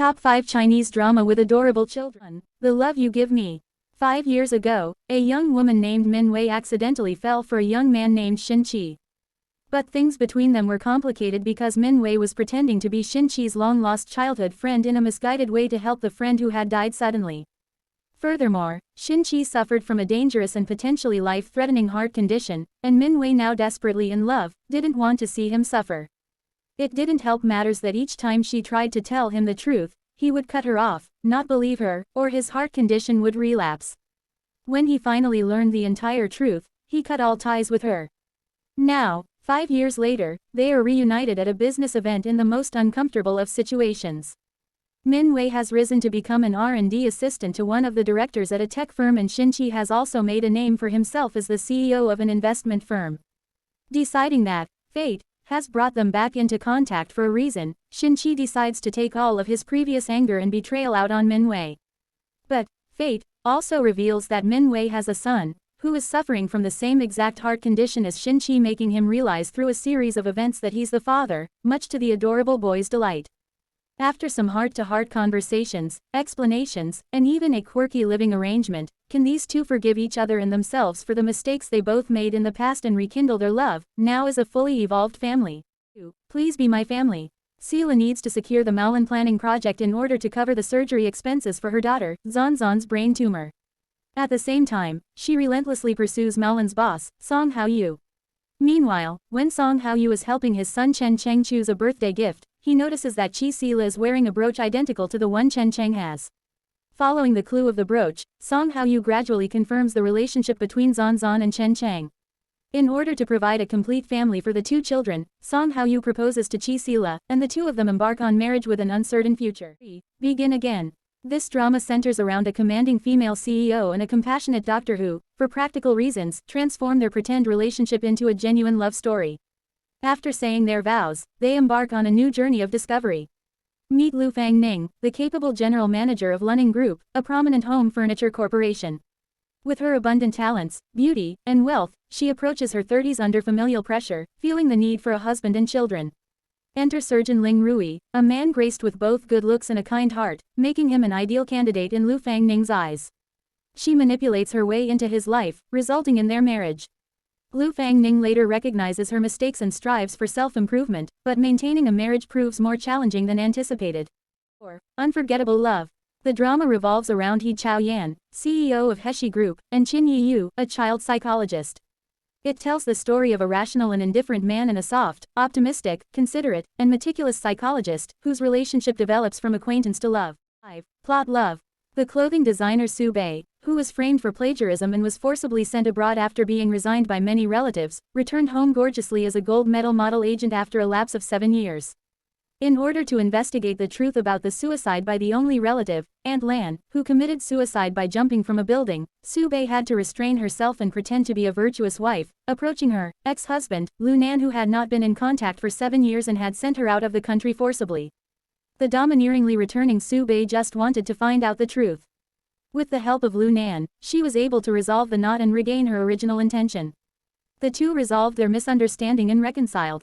Top 5 Chinese drama with adorable children. The Love You Give Me. 5 years ago, a young woman named Min Wei accidentally fell for a young man named Xin Qi. But things between them were complicated because Min Wei was pretending to be Xin Qi's long-lost childhood friend in a misguided way to help the friend who had died suddenly. Furthermore, Xin Qi suffered from a dangerous and potentially life-threatening heart condition, and Min Wei, now desperately in love, didn't want to see him suffer. It didn't help matters that each time she tried to tell him the truth, he would cut her off, not believe her, or his heart condition would relapse. When he finally learned the entire truth, he cut all ties with her. Now, 5 years later, they are reunited at a business event in the most uncomfortable of situations. Min Wei has risen to become an R&D assistant to one of the directors at a tech firm, and Xin Qi has also made a name for himself as the CEO of an investment firm. Deciding that fate has brought them back into contact for a reason, Xin Qi decides to take all of his previous anger and betrayal out on Min Wei. But fate also reveals that Min Wei has a son who is suffering from the same exact heart condition as Xin Qi, making him realize through a series of events that he's the father, much to the adorable boy's delight. After some heart-to-heart conversations, explanations, and even a quirky living arrangement, can these two forgive each other and themselves for the mistakes they both made in the past and rekindle their love, now as a fully evolved family? Please be my family. Chila needs to secure the Malin planning project in order to cover the surgery expenses for her daughter, Zanzan's brain tumor. At the same time, she relentlessly pursues Malin's boss, Song Haoyu. Meanwhile, when Song Haoyu is helping his son Chen Cheng choose a birthday gift, he notices that Chila is wearing a brooch identical to the one Chen Cheng has. Following the clue of the brooch, Song Haoyu gradually confirms the relationship between Zanzan and Chen Cheng. In order to provide a complete family for the two children, Song Haoyu proposes to Chila, and the two of them embark on marriage with an uncertain future. Begin again. This drama centers around a commanding female CEO and a compassionate doctor who, for practical reasons, transform their pretend relationship into a genuine love story. After saying their vows, they embark on a new journey of discovery. Meet Lu Fangning, the capable general manager of Lunning Group, a prominent home furniture corporation. With her abundant talents, beauty, and wealth, she approaches her 30s under familial pressure, feeling the need for a husband and children. Enter surgeon Ling Rui, a man graced with both good looks and a kind heart, making him an ideal candidate in Lu Fangning's eyes. She manipulates her way into his life, resulting in their marriage. Lu Fangning later recognizes her mistakes and strives for self-improvement, but maintaining a marriage proves more challenging than anticipated. 4. Unforgettable Love. The drama revolves around He Chaoyan, CEO of Heshi Group, and Qin Yiyu, a child psychologist. It tells the story of a rational and indifferent man and a soft, optimistic, considerate, and meticulous psychologist, whose relationship develops from acquaintance to love. 5. Plot Love. The clothing designer Su Bei, who was framed for plagiarism and was forcibly sent abroad after being resigned by many relatives, returned home gorgeously as a gold medal model agent after a lapse of 7 years. In order to investigate the truth about the suicide by the only relative, Aunt Lan, who committed suicide by jumping from a building, Su Bei had to restrain herself and pretend to be a virtuous wife, approaching her ex-husband, Lu Nan, who had not been in contact for 7 years and had sent her out of the country forcibly. The domineeringly returning Su Bei just wanted to find out the truth. With the help of Lu Nan, she was able to resolve the knot and regain her original intention. The two resolved their misunderstanding and reconciled.